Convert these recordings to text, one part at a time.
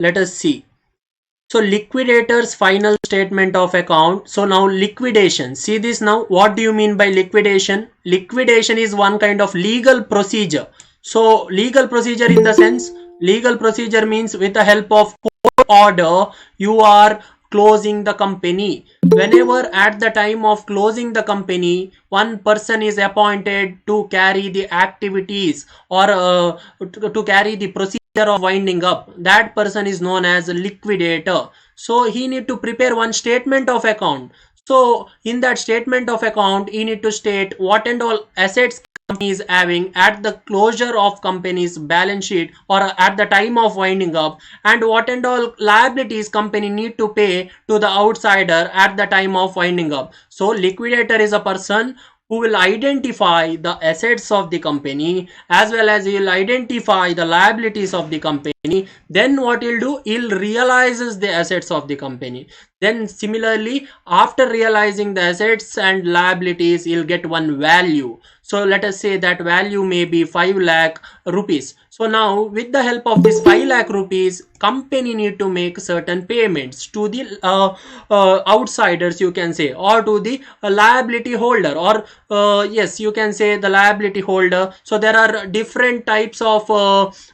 Let us see. So liquidator's final statement of account. So now liquidation. See this now. What do you mean by liquidation? Liquidation is one kind of legal procedure. So legal procedure in the sense, legal procedure means with the help of court order, you are closing the company. Whenever at the time of closing the company, one person is appointed to carry the activities or to carry the procedure of winding up, that person is known as a liquidator. So he need to prepare one statement of account. So in that statement of account, he need to state what and all assets company is having at the closure of company's balance sheet or at the time of winding up, and what and all liabilities company need to pay to the outsider at the time of winding up. So liquidator is a person who will identify the assets of the company as well as he will identify the liabilities of the company. Then what he'll do, he'll realizes the assets of the company. Then similarly, after realizing the assets and liabilities, he'll get one value. So let us say that value may be 5 lakh rupees. So now with the help of this 5 lakh rupees, company need to make certain payments to the outsiders, you can say, or to the liability holder, or yes, you can say the liability holder. So there are different types of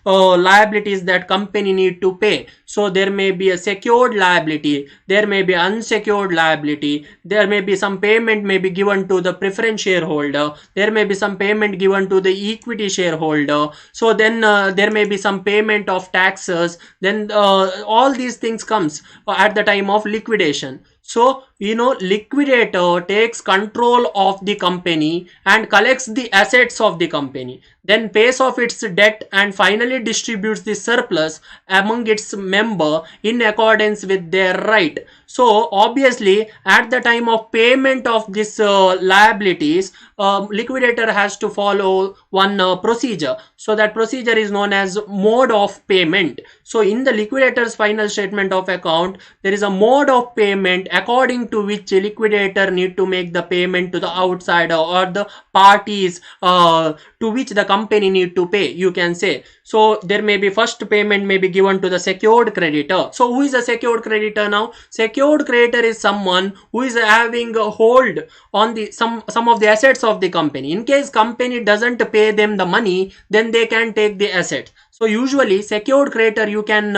liabilities that company need to pay. So there may be a secured liability, there may be unsecured liability, there may be some payment may be given to the preference shareholder, there may be some payment given to the equity shareholder. So then there may be some payment of taxes. Then all these things comes at the time of liquidation. So liquidator takes control of the company and collects the assets of the company, then pays off its debt and finally distributes the surplus among its member in accordance with their right. So obviously at the time of payment of this liabilities, liquidator has to follow one procedure. So that procedure is known as mode of payment. So in the liquidator's final statement of account, there is a mode of payment according to which liquidator need to make the payment to the outsider or the parties to which the company need to pay, you can say. So there may be first payment may be given to the secured creditor. So who is a secured creditor now? Secured creditor is someone who is having a hold on the some of the assets of the company. In case company doesn't pay them the money, then they can take the asset. So usually secured creditor you can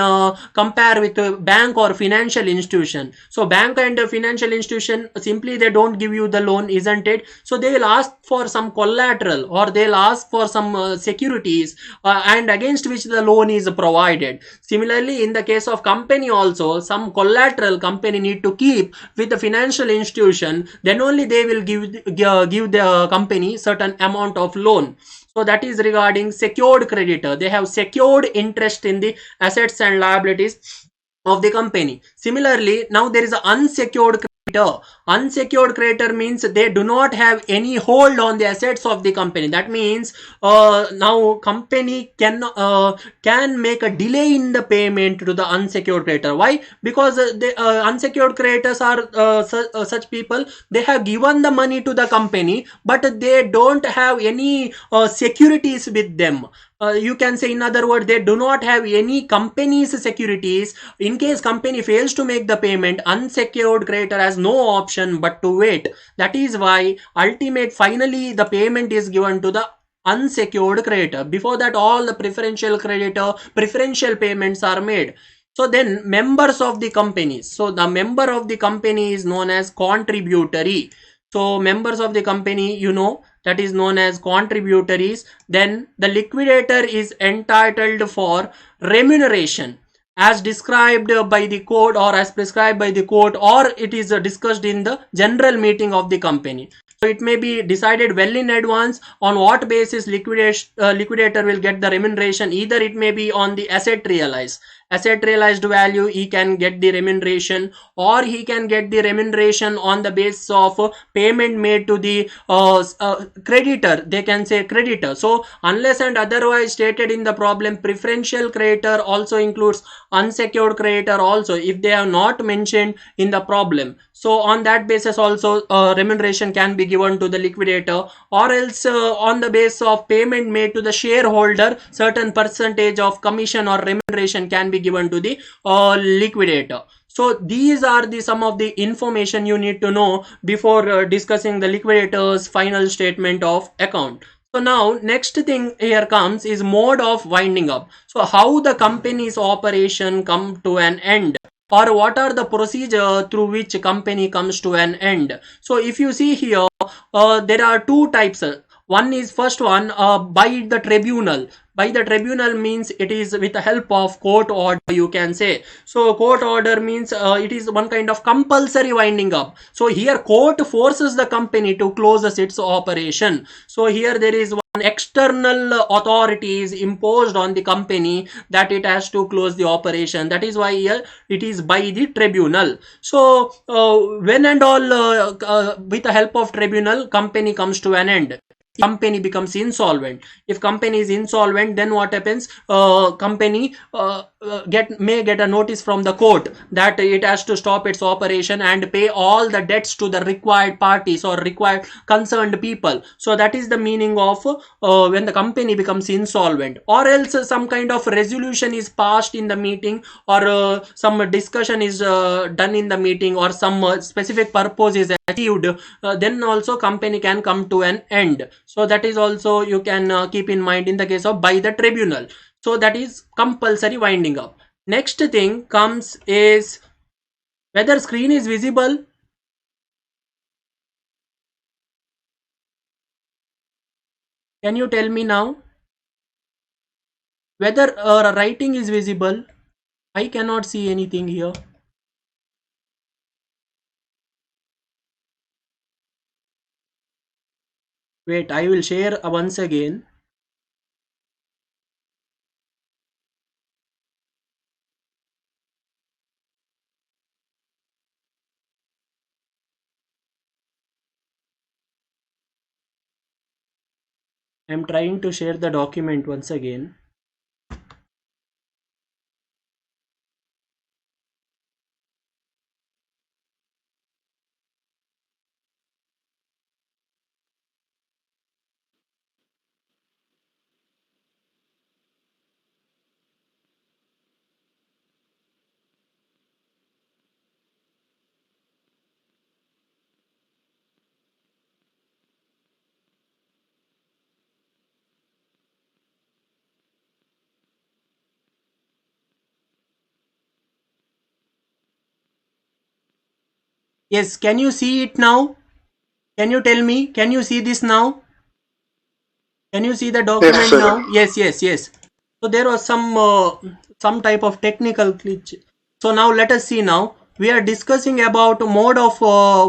compare with a bank or financial institution. So bank and financial institution, simply they don't give you the loan, isn't it? So they will ask for some collateral or they'll ask for some securities and against which the loan is provided. Similarly, in the case of company also, some collateral company need to keep with the financial institution, then only they will give the company certain amount of loan. So that is regarding secured creditor. They have secured interest in the assets and liabilities of the company. Similarly, now there is an unsecured creditor. Unsecured creditor means they do not have any hold on the assets of the company. That means now company can make a delay in the payment to the unsecured creditor. Why? Because the unsecured creditors are such people, they have given the money to the company but they don't have any securities with them. You can say, in other words, they do not have any company's securities. In case company fails to make the payment, unsecured creditor has no option but to wait. That is why finally the payment is given to the unsecured creditor. Before that, all the preferential payments are made. So then members of the companies. So the member of the company is known as contributory. So members of the company, that is known as contributories. Then the liquidator is entitled for remuneration as described by the court or as prescribed by the court, or it is discussed in the general meeting of the company. So it may be decided well in advance on what basis liquidator will get the remuneration. Either it may be on the asset realized value, he can get the remuneration, or he can get the remuneration on the basis of payment made to the creditor. They can say creditor. So unless and otherwise stated in the problem, preferential creditor also includes unsecured creditor also, if they have not mentioned in the problem. So on that basis also remuneration can be given to the liquidator, or else on the basis of payment made to the shareholder, certain percentage of commission or remuneration remuneration can be given to the liquidator. So these are the some of the information you need to know before discussing the liquidator's final statement of account. So now next thing here comes is mode of winding up. So how the company's operation come to an end, or what are the procedure through which company comes to an end. So if you see here, there are two types. One is first one, by the tribunal. By the tribunal means it is with the help of court order, you can say. So court order means it is one kind of compulsory winding up. So here court forces the company to close its operation. So here there is one external authority is imposed on the company that it has to close the operation. That is why here it is by the tribunal. So when and all with the help of tribunal, company comes to an end. Company becomes insolvent. If company is insolvent, then what happens? Company may get a notice from the court that it has to stop its operation and pay all the debts to the required parties or required concerned people. So that is the meaning of when the company becomes insolvent, or else some kind of resolution is passed in the meeting, or some discussion is done in the meeting, or some specific purpose is achieved, then also company can come to an end. So that is also you can keep in mind in the case of by the tribunal. So that is compulsory winding up. Next thing comes is whether screen is visible. Can you tell me now whether writing is visible? I cannot see anything here. Wait, I will share once again. I am trying to share the document once again. Yes, can you see it now? Can you tell me? Can you see this now? Can you see the document now? Yes, yes, yes. So there was some type of technical glitch. So now let us see now. We are discussing about mode of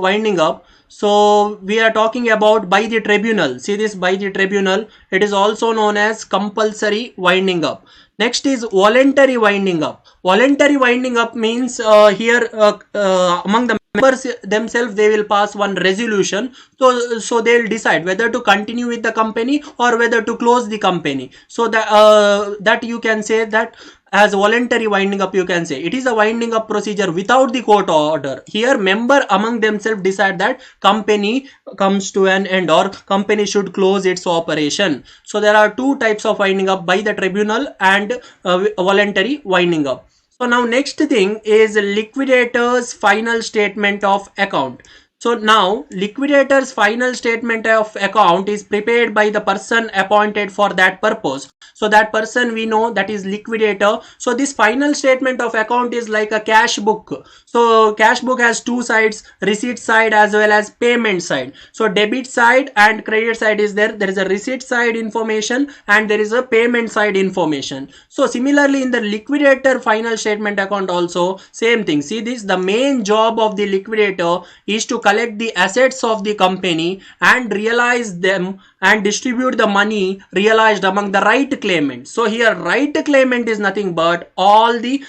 winding up. So we are talking about by the tribunal. See this, by the tribunal. It is also known as compulsory winding up. Next is voluntary winding up. Voluntary winding up means here among the members themselves they will pass one resolution. So they'll decide whether to continue with the company or whether to close the company. So that you can say that as voluntary winding up, you can say it is a winding up procedure without the court order. Here member among themselves decide that company comes to an end or company should close its operation. So there are two types of winding up, by the tribunal and voluntary winding up. So now next thing is liquidator's final statement of account. So now liquidator's final statement of account is prepared by the person appointed for that purpose. So that person we know, that is liquidator. So this final statement of account is like a cash book. So cash book has two sides, receipt side as well as payment side. So debit side and credit side is there. There is a receipt side information and there is a payment side information. So similarly in the liquidator final statement account also same thing. See this, the main job of the liquidator is to collect the assets of the company and realize them and distribute the money realized among the right claimant. So here right claimant is nothing but all the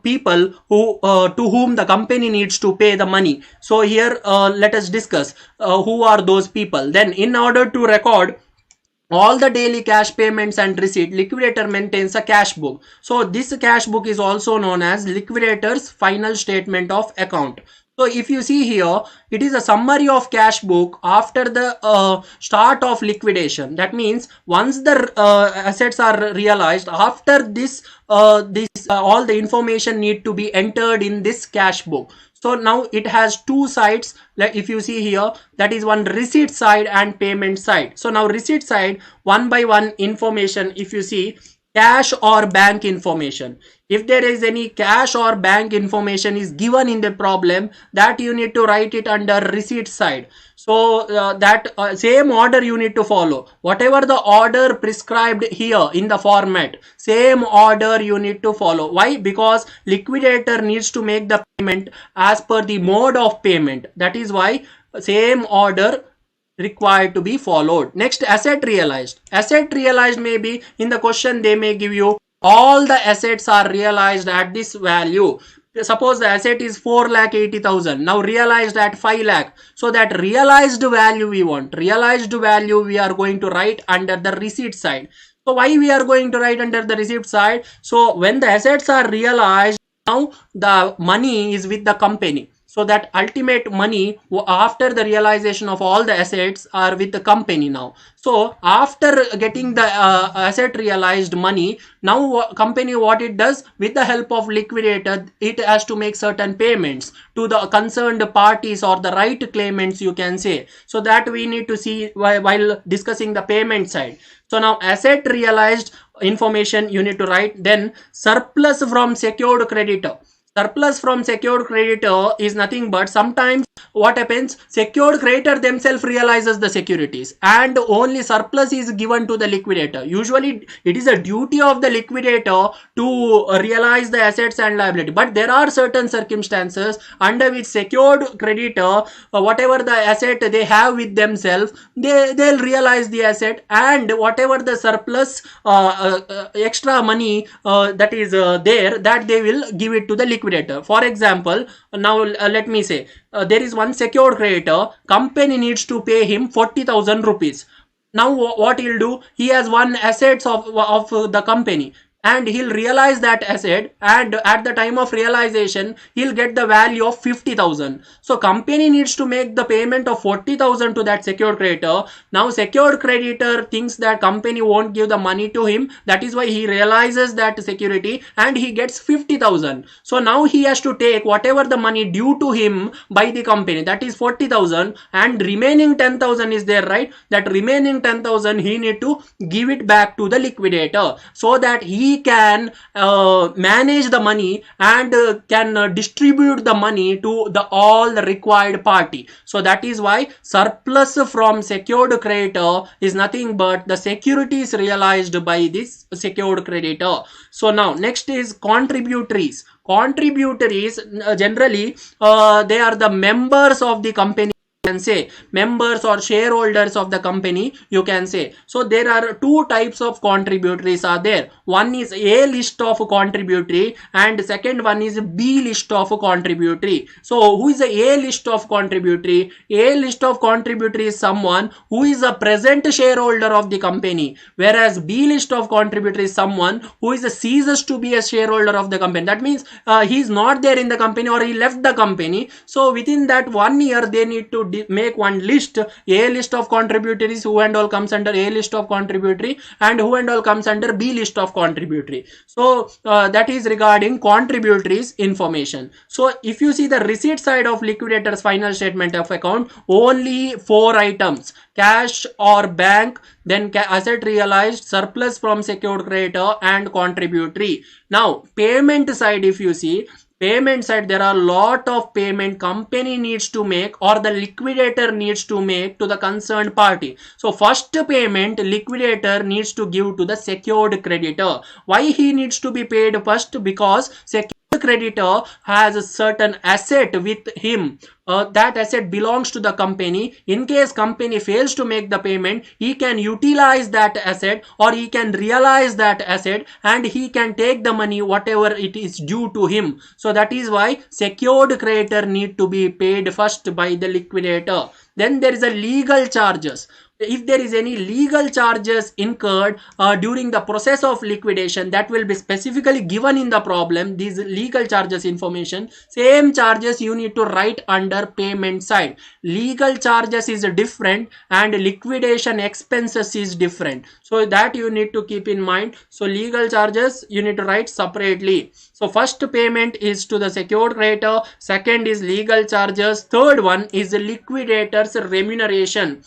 people who to whom the company needs to pay the money. So here let us discuss who are those people. Then in order to record all the daily cash payments and receipt, liquidator maintains a cash book. So this cash book is also known as liquidator's final statement of account. So if you see here, it is a summary of cash book after the start of liquidation. That means once the assets are realized, after this, all the information need to be entered in this cash book. So now it has two sides. Like if you see here, that is one receipt side and payment side. So now receipt side, one by one information. If you see, cash or bank information, if there is any cash or bank information is given in the problem, that you need to write it under receipt side. So that same order you need to follow, whatever the order prescribed here in the format, same order you need to follow. Why? Because liquidator needs to make the payment as per the mode of payment. That is why same order required to be followed. Next, asset realized. Asset realized may be in the question, they may give you all the assets are realized at this value. Suppose the asset is 4,80,000, now realized at 5 lakh. So that realized value we want, realized value we are going to write under the receipt side. So why we are going to write under the receipt side? So when the assets are realized, now the money is with the company. So that ultimate money after the realization of all the assets are with the company now. So after getting the asset realized money, now company what it does, with the help of liquidator, it has to make certain payments to the concerned parties or the right claimants, you can say. So that we need to see while discussing the payment side. So now asset realized information you need to write. Then surplus from secured creditor. Surplus from secured creditor is nothing but, sometimes what happens, secured creditor themselves realizes the securities and only surplus is given to the liquidator. Usually it is a duty of the liquidator to realize the assets and liability, but there are certain circumstances under which secured creditor, whatever the asset they have with themselves, they'll realize the asset, and whatever the surplus extra money that is there, that they will give it to the liquidator. For example, now let me say there is one secured creditor, company needs to pay him 40,000 rupees. Now what he'll do, he has one assets of the company, and he'll realize that asset, and at the time of realization he'll get the value of 50,000. So company needs to make the payment of 40,000 to that secured creditor. Now secured creditor thinks that company won't give the money to him, that is why he realizes that security and he gets 50,000. So now he has to take whatever the money due to him by the company, that is 40,000, and remaining 10,000 is there, right? That remaining 10,000 he need to give it back to the liquidator, so that he can manage the money and can distribute the money to the all the required party. So that is why surplus from secured creditor is nothing but the securities realized by this secured creditor. So now next is contributories. Contributories generally they are the members of the company, can say members or shareholders of the company, you can say. So there are two types of contributories are there. One is A list of contributory and second one is B list of contributory. So who is the A list of contributory? A list of contributory is someone who is a present shareholder of the company, whereas B list of contributory is someone who is a ceases to be a shareholder of the company. That means he is not there in the company or he left the company. So within that 1 year they need to make one list, A list of contributories, who and all comes under A list of contributory, and who and all comes under B list of contributory. So that is regarding contributories information. So if you see the receipt side of liquidator's final statement of account, only 4 items: cash or bank, then asset realized, surplus from secured creditor, and contributory. Now payment side, if you see, payment side, there are a lot of payment company needs to make or the liquidator needs to make to the concerned party. So first payment liquidator needs to give to the secured creditor. Why he needs to be paid first? Because secured creditor has a certain asset with him that asset belongs to the company. In case company fails to make the payment, he can utilize that asset or he can realize that asset and he can take the money whatever it is due to him. So that is why secured creditor need to be paid first by the liquidator. Then there is a legal charges. If there is any legal charges incurred during the process of liquidation, that will be specifically given in the problem. These legal charges information, same charges you need to write under payment side. Legal charges is different and liquidation expenses is different, so that you need to keep in mind. So legal charges you need to write separately. So first payment is to the secured creditor, second is legal charges, third one is the liquidator's remuneration.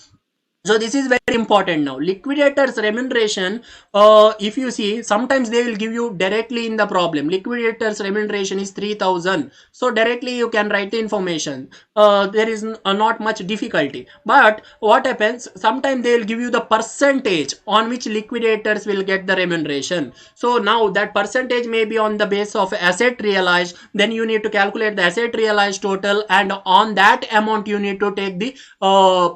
So this is very important. Now liquidators remuneration, if you see, sometimes they will give you directly in the problem, liquidators remuneration is 3000. So directly you can write the information. There is not much difficulty. But what happens, sometimes they will give you the percentage on which liquidators will get the remuneration. So now that percentage may be on the base of asset realized, then you need to calculate the asset realized total, and on that amount you need to take the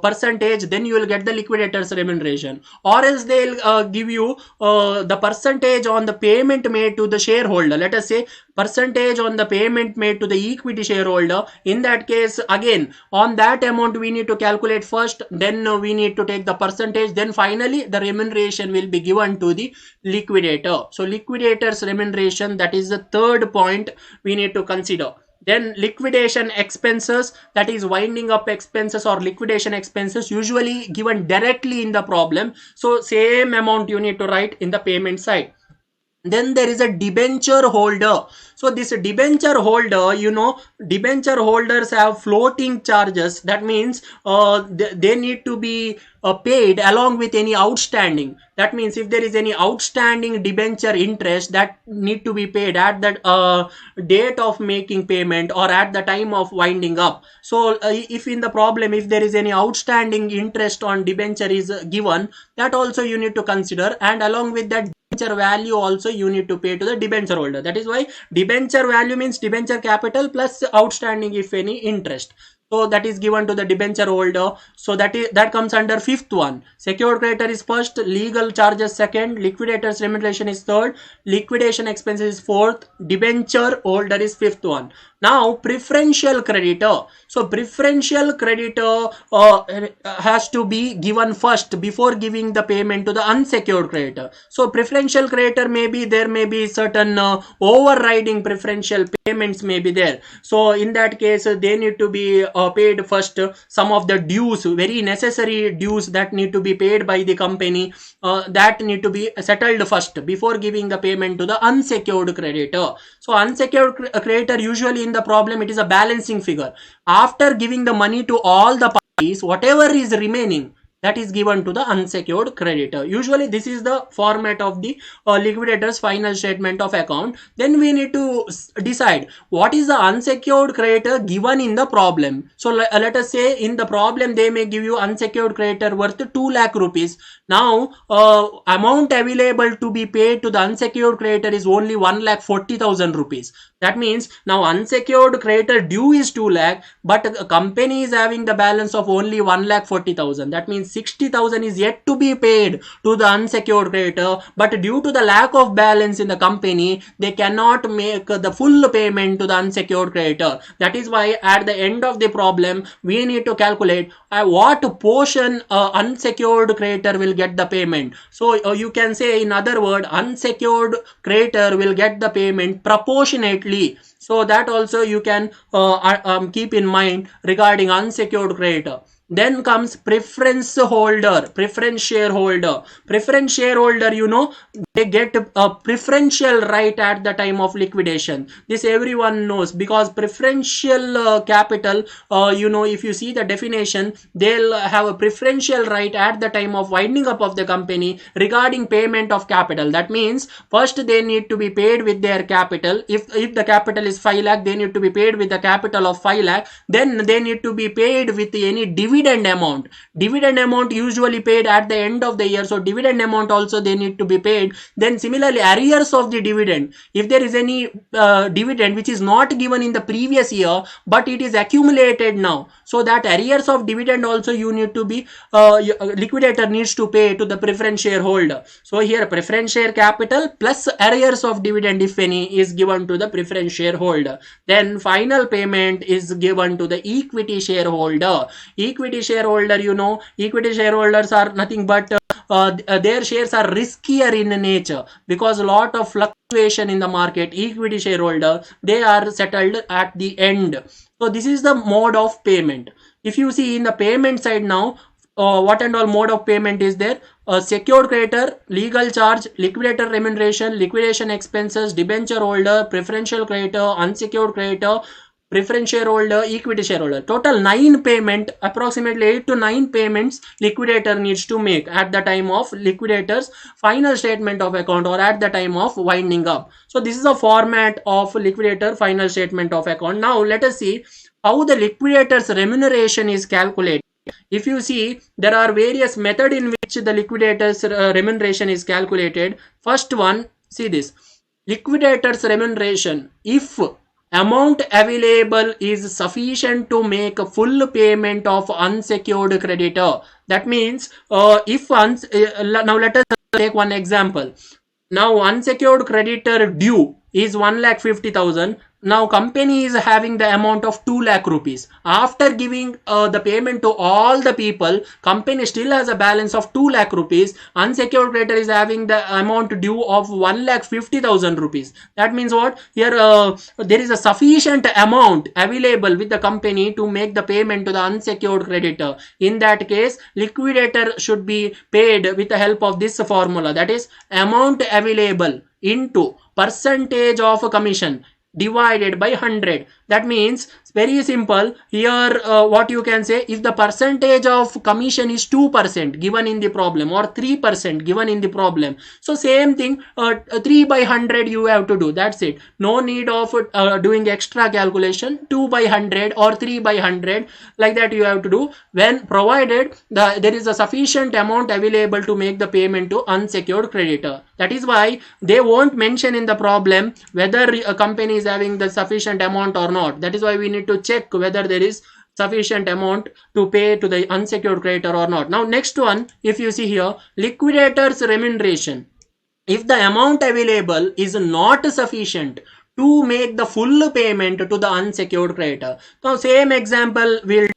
percentage, then you will get the liquidators remuneration. Or else they'll give you the percentage on the payment made to the shareholder. Let us say percentage on the payment made to the equity shareholder. In that case, again on that amount we need to calculate first, then we need to take the percentage, then finally the remuneration will be given to the liquidator. So liquidators remuneration, that is the third point we need to consider. Then liquidation expenses, that is winding up expenses or liquidation expenses, usually given directly in the problem. So same amount you need to write in the payment side. Then there is a debenture holder. So this debenture holder, you know, debenture holders have floating charges. That means they need to be paid along with any outstanding. That means if there is any outstanding debenture interest, that need to be paid at that date of making payment or at the time of winding up. So if in the problem, if there is any outstanding interest on debenture is given, that also you need to consider, and along with that debenture value also you need to pay to the debenture holder. That is why debenture value means debenture capital plus outstanding if any interest. So that is given to the debenture holder. So that comes under fifth one. Secured creditor is first, legal charges second, liquidator's remuneration is third, liquidation expenses is fourth, debenture holder is fifth one. Now preferential creditor. So preferential creditor has to be given first before giving the payment to the unsecured creditor. So preferential creditor there may be certain overriding preferential payments may be there. So in that case they need to be paid first. Some of the dues, very necessary dues that need to be paid by the company, that need to be settled first before giving the payment to the unsecured creditor. So unsecured creditor, usually in the problem it is a balancing figure. After giving the money to all the parties, whatever is remaining, that is given to the unsecured creditor. Usually this is the format of the liquidator's final statement of account. Then we need to decide what is the unsecured creditor given in the problem. So let us say in the problem they may give you unsecured creditor worth 2 lakh rupees. Now amount available to be paid to the unsecured creditor is only 1,40,000 rupees. That means now unsecured creditor due is 2 lakh, but the company is having the balance of only 1,40,000. That means 60,000 is yet to be paid to the unsecured creditor, but due to the lack of balance in the company, they cannot make the full payment to the unsecured creditor. That is why at the end of the problem, we need to calculate what portion unsecured creditor will get the payment. So you can say, in other words, unsecured creditor will get the payment proportionately. So that also you can keep in mind regarding unsecured creditor. Then comes preference holder, preference shareholder. Preference shareholder, you know, they get a preferential right at the time of liquidation. This everyone knows, because preferential capital, you know, if you see the definition, they'll have a preferential right at the time of winding up of the company regarding payment of capital. That means first they need to be paid with their capital. If the capital is 5 lakh, they need to be paid with the capital of 5 lakh. Then they need to be paid with any dividend dividend amount. Dividend amount usually paid at the end of the year, so dividend amount also they need to be paid. Then similarly, arrears of the dividend, if there is any dividend which is not given in the previous year but it is accumulated now, so that arrears of dividend also you need to be liquidator needs to pay to the preference shareholder. So here preference share capital plus arrears of dividend, if any, is given to the preference shareholder. Then final payment is given to the equity shareholder. Equity shareholder, you know, equity shareholders are nothing but their shares are riskier in nature because a lot of fluctuation in the market. Equity shareholder, they are settled at the end. So this is the mode of payment. If you see in the payment side now, what and all mode of payment is there? Secured creditor, legal charge, liquidator remuneration, liquidation expenses, debenture holder, preferential creditor, unsecured creditor, preference shareholder, equity shareholder. Total 9 payment, approximately 8 to 9 payments liquidator needs to make at the time of liquidator's final statement of account or at the time of winding up. So this is a format of liquidator final statement of account. Now let us see how the liquidator's remuneration is calculated. If you see, there are various methods in which the liquidator's remuneration is calculated. First one, see this. Liquidator's remuneration, if amount available is sufficient to make a full payment of unsecured creditor. That means now let us take one example. Now unsecured creditor due is 1,50,000. Now company is having the amount of 2 lakh rupees. After giving the payment to all the people, company still has a balance of 2 lakh rupees. Unsecured creditor is having the amount due of 1,50,000 rupees. That means what? Here there is a sufficient amount available with the company to make the payment to the unsecured creditor. In that case, liquidator should be paid with the help of this formula. That is amount available into percentage of commission divided by 100. That means it's very simple. Here what you can say, if the percentage of commission is 2% given in the problem or 3% given in the problem, so same thing, 3 by 100 you have to do. That's it. No need of doing extra calculation. 2 by 100 or 3 by 100, like that you have to do when provided there is a sufficient amount available to make the payment to unsecured creditor. That is why they won't mention in the problem whether a company is having the sufficient amount or not. That is why we need to check whether there is sufficient amount to pay to the unsecured creditor or not. Now next one, if you see here, liquidator's remuneration. If the amount available is not sufficient to make the full payment to the unsecured creditor. Now same example will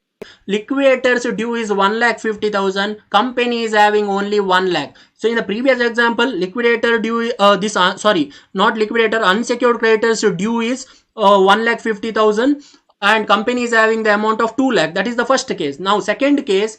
liquidator's due is 1,50,000. Company is having only 1 lakh. So in the previous example, liquidator due not liquidator, unsecured creditors due is 1,50,000 and company is having the amount of 2 lakh. That is the first case. Now second case,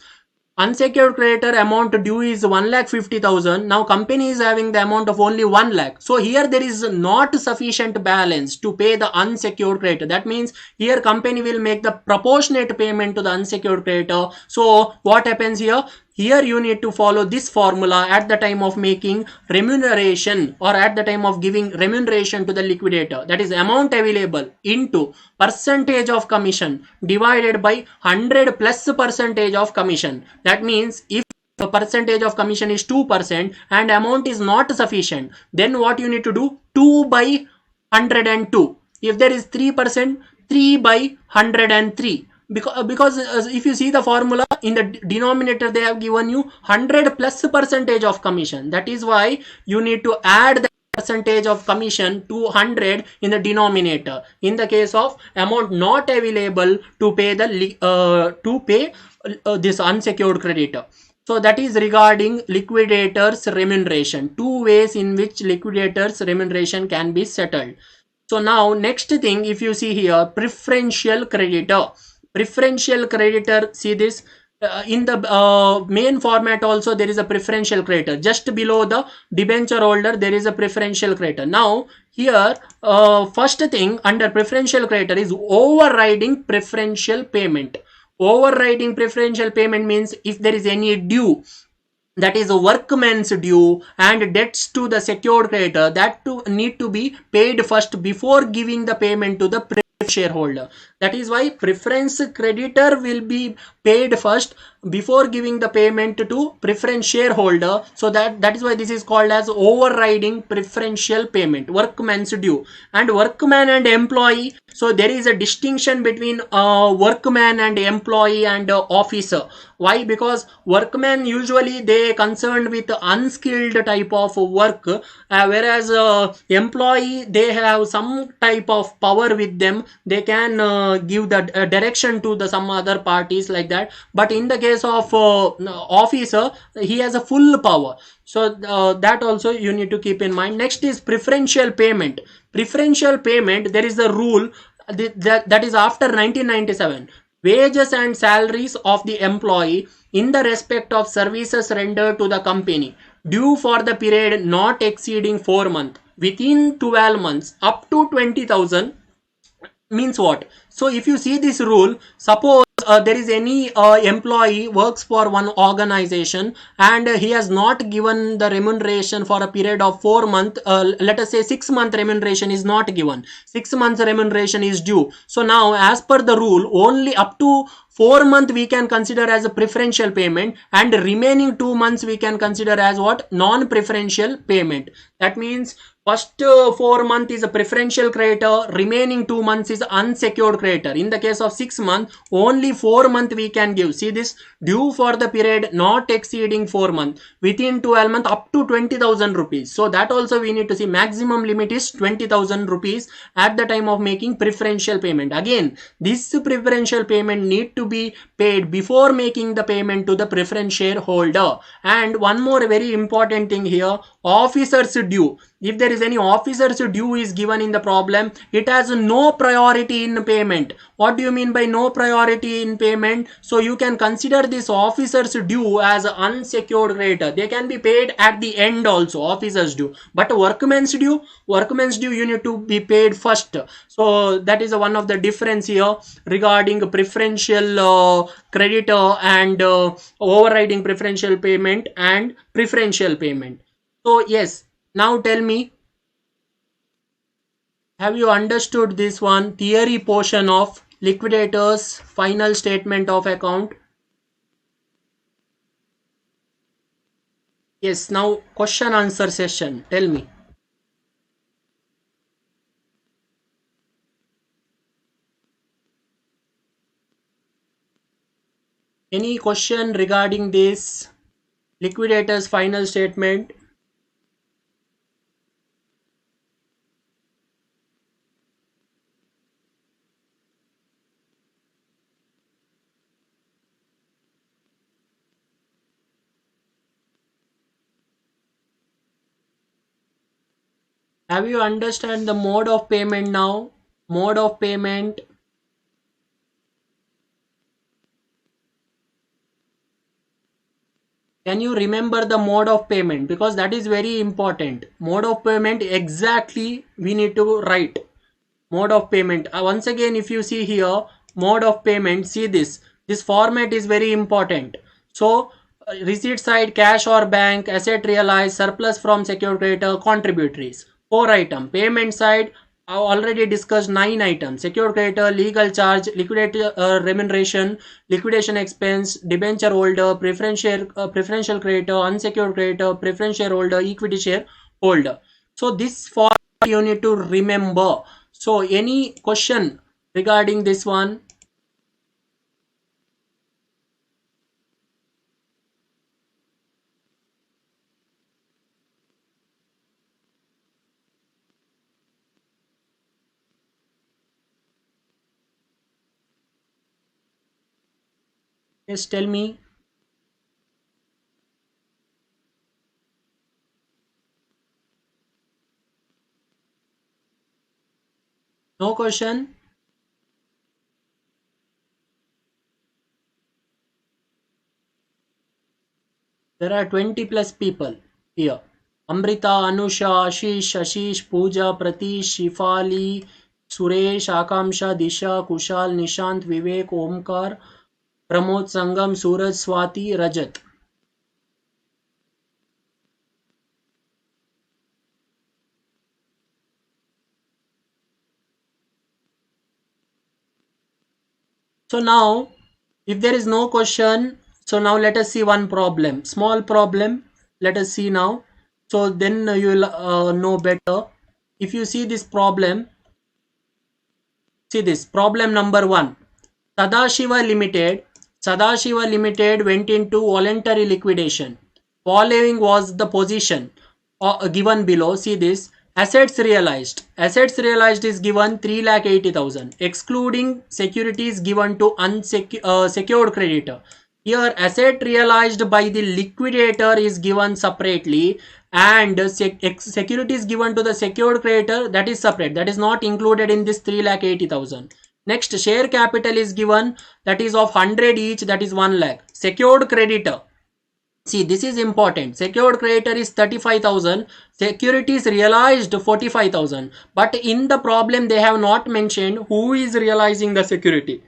unsecured creditor amount due is 1,50,000. Now company is having the amount of only 1 lakh. So here there is not sufficient balance to pay the unsecured creditor. That means here company will make the proportionate payment to the unsecured creditor. So what happens here? Here you need to follow this formula at the time of making remuneration or at the time of giving remuneration to the liquidator. That is amount available into percentage of commission divided by 100 plus percentage of commission. That means if the percentage of commission is 2% and amount is not sufficient, then what you need to do? 2 by 102. If there is 3%, 3 by 103. Because if you see the formula in the denominator, they have given you 100 plus percentage of commission. That is why you need to add the percentage of commission to 100 in the denominator in the case of amount not available to pay this unsecured creditor. So that is regarding liquidator's remuneration. 2 ways in which liquidator's remuneration can be settled. So now next thing, if you see here, preferential creditor. Preferential creditor, see this in the main format also there is a preferential creditor. Just below the debenture holder there is a preferential creditor. Now here first thing under preferential creditor is overriding preferential payment. Overriding preferential payment means if there is any due, that is a workman's due and debts to the secured creditor, that need to be paid first before giving the payment to the shareholder. That is why preference creditor will be paid first before giving the payment to preference shareholder. So that is why this is called as overriding preferential payment. Workman's due. And workman and employee, so there is a distinction between workman and employee and officer. Why? Because workmen usually they concerned with unskilled type of work, whereas employee they have some type of power with them. They can give the direction to the some other parties like that. But in the case of officer, he has a full power. So that also you need to keep in mind. Next is preferential payment. Preferential payment, there is a rule that is after 1997. Wages and salaries of the employee in the respect of services rendered to the company due for the period not exceeding 4 months within 12 months up to 20,000 means what? So if you see this rule, suppose there is any employee works for one organization and he has not given the remuneration for a period of 4 months, let us say 6 month remuneration is not given, 6 months remuneration is due. So now as per the rule, only up to 4 months we can consider as a preferential payment, and remaining 2 months we can consider as what? Non-preferential payment. That means first 4 months is a preferential creditor, remaining 2 months is unsecured creditor. In the case of 6 months, only 4 months we can give. See this, due for the period not exceeding 4 months within 12 months up to 20,000 rupees. So that also we need to see, maximum limit is 20,000 rupees at the time of making preferential payment. Again, this preferential payment need to be paid before making the payment to the preference shareholder. And one more very important thing here, officers due. If there is any officers due is given in the problem, it has no priority in payment. What do you mean by no priority in payment? So you can consider this officers due as unsecured creditor. They can be paid at the end also, officers due. But workmen's due you need to be paid first. So that is one of the difference here regarding preferential creditor and overriding preferential payment and preferential payment. So yes, now tell me, have you understood this one theory portion of liquidator's final statement of account? Yes, now question answer session. Tell me. Any question regarding this liquidator's final statement? Have you understand the mode of payment now? Mode of payment. Can you remember the mode of payment? Because that is very important. Mode of payment exactly we need to write. Mode of payment. Once again, if you see here, mode of payment, see this format is very important. So receipt side, cash or bank, asset realized, surplus from secured creditor, contributories, 4 item. Payment side, I already discussed 9 items: secured creditor, legal charge, liquidator remuneration, liquidation expense, debenture holder, preferential creditor, unsecured creditor, preference shareholder, equity shareholder. So this format you need to remember. So any question regarding this one? Yes, tell me. No question? There are 20 plus people here. Amrita, Anusha, Ashish, Pooja, Pratish, Shifali, Suresh, Akamsha, Disha, Kushal, Nishant, Vivek, Omkar, Pramod, Sangam, Suraj, Swati, Rajat. So now if there is no question, so now let us see one problem, small problem. Let us see now. So then you will know better. If you see this problem, see this problem number 1. Sadashiva Limited went into voluntary liquidation. Following was the position given below. See this. Assets realized. Assets realized is given 3,80,000, excluding securities given to secured creditor. Here, asset realized by the liquidator is given separately, and securities given to the secured creditor, that is separate. That is not included in this 3,80,000. Next, share capital is given, that is of 100 each, that is 1 lakh. Secured creditor. See, this is important. Secured creditor is 35,000. Securities realized 45,000. But in the problem, they have not mentioned who is realizing the security,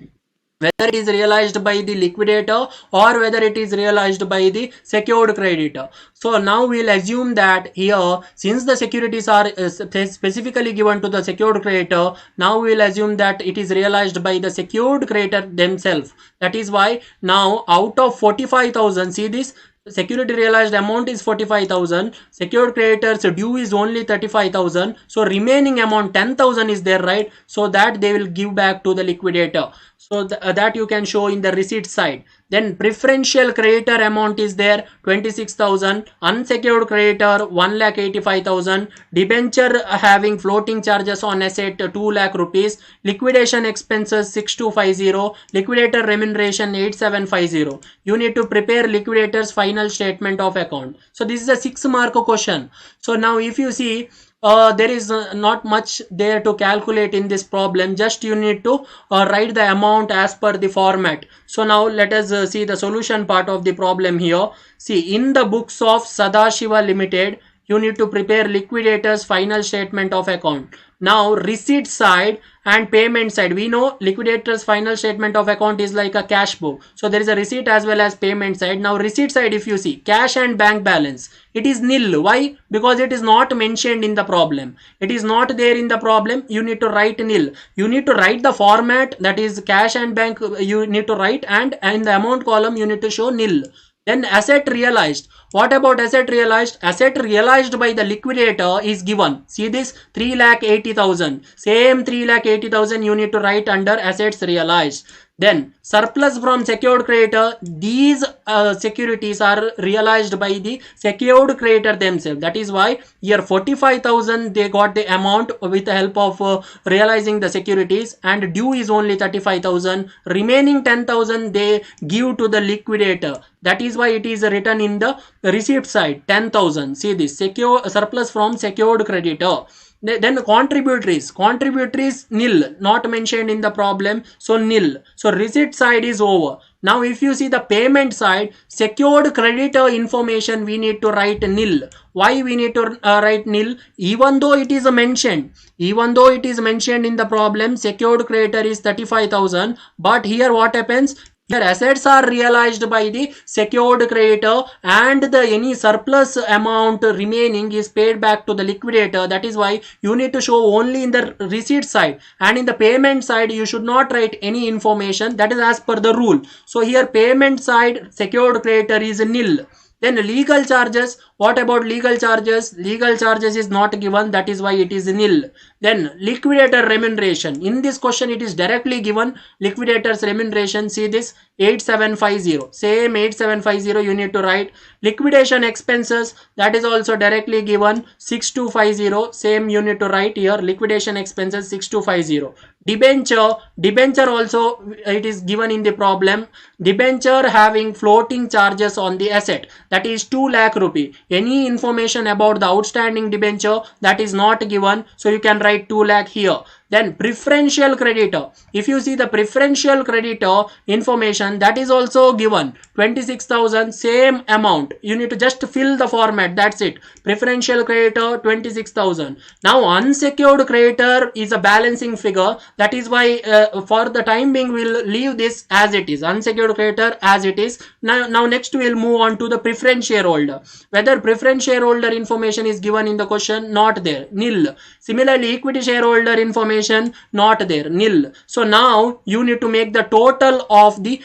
whether it is realized by the liquidator or whether it is realized by the secured creditor. So now we'll assume that here, since the securities are specifically given to the secured creditor, now we'll assume that it is realized by the secured creditor themselves. That is why now out of 45,000, see this, security realized amount is 45,000, secured creditors due is only 35,000, so remaining amount 10,000 is there, right? So that they will give back to the liquidator. So that you can show in the receipt side. Then preferential creditor amount is there 26,000, unsecured creditor 1,85,000, debenture having floating charges on asset 2 lakh rupees, liquidation expenses 6250, liquidator remuneration 8750. You need to prepare liquidator's final statement of account. So this is a 6-mark question. So now if you see, there is not much there to calculate in this problem. Just you need to write the amount as per the format. So now let us see the solution part of the problem here. See, in the books of Sadashiva Limited, you need to prepare liquidator's final statement of account. Now receipt side and payment side, we know liquidator's final statement of account is like a cash book. So there is a receipt as well as payment side. Now receipt side, if you see cash and bank balance, it is nil. Why? Because it is not mentioned in the problem. It is not there in the problem. You need to write nil. You need to write the format, that is cash and bank you need to write, and in the amount column you need to show nil. Then asset realized. What about asset realized? Asset realized by the liquidator is given. See this 3,80,000. Same 3,80,000 you need to write under assets realized. Then surplus from secured creditor. These securities are realized by the secured creditor themselves. That is why here 45,000 they got the amount with the help of realizing the securities, and due is only 35,000. Remaining 10,000 they give to the liquidator. That is why it is written in the receipt side 10,000. See this surplus from secured creditor. Then contributories nil, not mentioned in the problem, so nil. So receipt side is over. Now if you see the payment side, secured creditor information we need to write nil. Why we need to write nil? Even though it is mentioned in the problem, secured creditor is 35,000, but here what happens? Here assets are realized by the secured creditor, and the any surplus amount remaining is paid back to the liquidator. That is why you need to show only in the receipt side, and in the payment side you should not write any information. That is as per the rule. So here payment side secured creditor is nil. Then legal charges. What about legal charges? Legal charges is not given. That is why it is nil. Then liquidator remuneration. In this question it is directly given. Liquidator's remuneration. See this 8750. Same 8750 you need to write. Liquidation expenses, that is also directly given 6250. Same you need to write here. Liquidation expenses 6250. Debenture also it is given in the problem. Debenture having floating charges on the asset, that is 2 lakh rupee. Any information about the outstanding debenture, that is not given, so you can write 2 lakh here. Then preferential creditor. If you see the preferential creditor information, that is also given 26,000, same amount. You need to just fill the format, that's it. Preferential creditor 26,000. Now unsecured creditor is a balancing figure. That is why for the time being we'll leave this as it is. Unsecured creditor as it is. Now next we'll move on to the preference shareholder. Whether preference shareholder information is given in the question, not there, nil. Similarly equity shareholder information information not there, nil. So now you need to make the total of the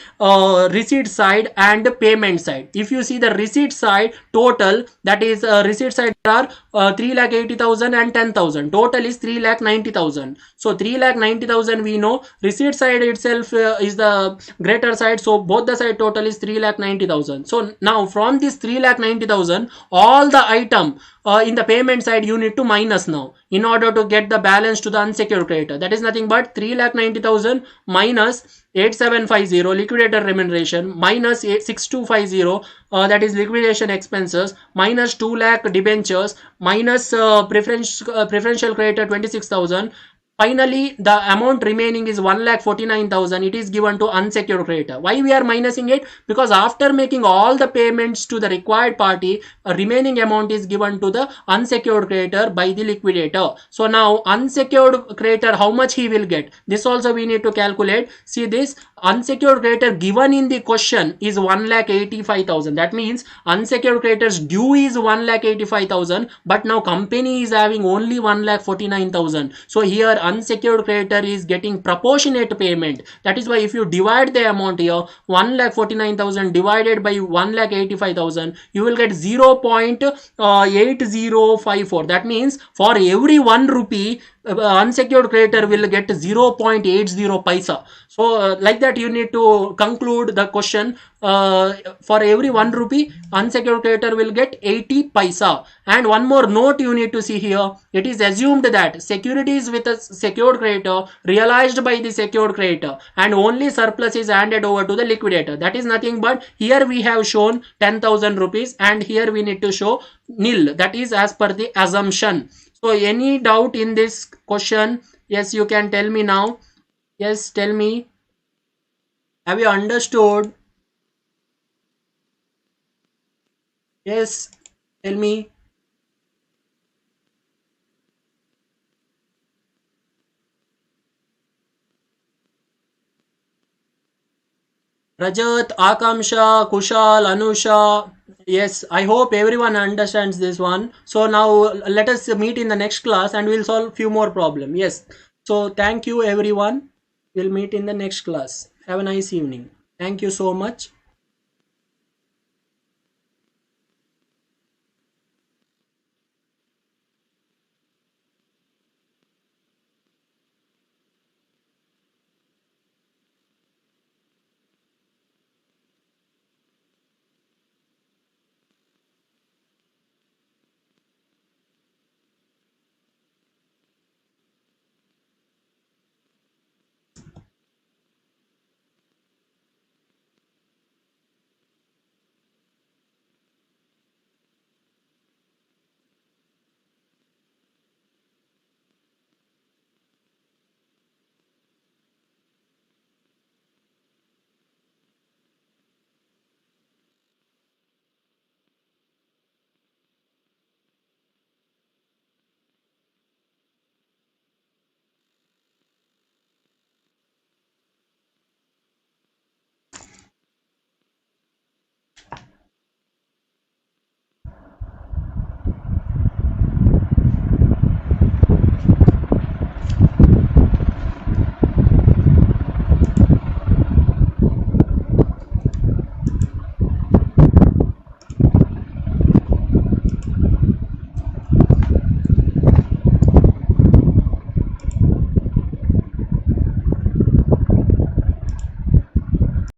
receipt side and payment side. If you see the receipt side total, that is receipt side are 3,80,000 and 10,000. Total is 3,90,000. So 3,90,000 we know. Receipt side itself is the greater side. So both the side total is 3,90,000. So now from this 3,90,000, all the item in the payment side you need to minus now in order to get the balance to the unsecured creditor. That is nothing but 3,90,000 minus 8,750 liquidator remuneration minus 6,250 that is liquidation expenses minus 2 lakh debentures minus preferential creditor 26,000. Finally, the amount remaining is 1,49,000. It is given to unsecured creditor. Why we are minusing it? Because after making all the payments to the required party, a remaining amount is given to the unsecured creditor by the liquidator. So now unsecured creditor, how much he will get? This also we need to calculate. See this, unsecured creditor given in the question is 1,85,000. That means unsecured creditors due is 1,85,000, but now company is having only 1,49,000. So here unsecured creditor is getting proportionate payment. That is why if you divide the amount here, 1,49,000 divided by 1,85,000, you will get 0.8054. That means for every 1 rupee, unsecured creditor will get 0.80 paisa. So like that you need to conclude the question. For every 1 rupee, unsecured creditor will get 80 paisa. And one more note you need to see here. It is assumed that securities with a secured creditor realized by the secured creditor and only surplus is handed over to the liquidator. That is nothing but here we have shown 10,000 rupees and here we need to show nil. That is as per the assumption. So any doubt in this question? Yes, you can tell me now. Yes, tell me. Have you understood? Yes, tell me. Rajat, Akamsha, Kushal, Anusha. Yes, I hope everyone understands this one. So now let us meet in the next class and we'll solve few more problems. Yes. So thank you everyone. We'll meet in the next class. Have a nice evening. Thank you so much.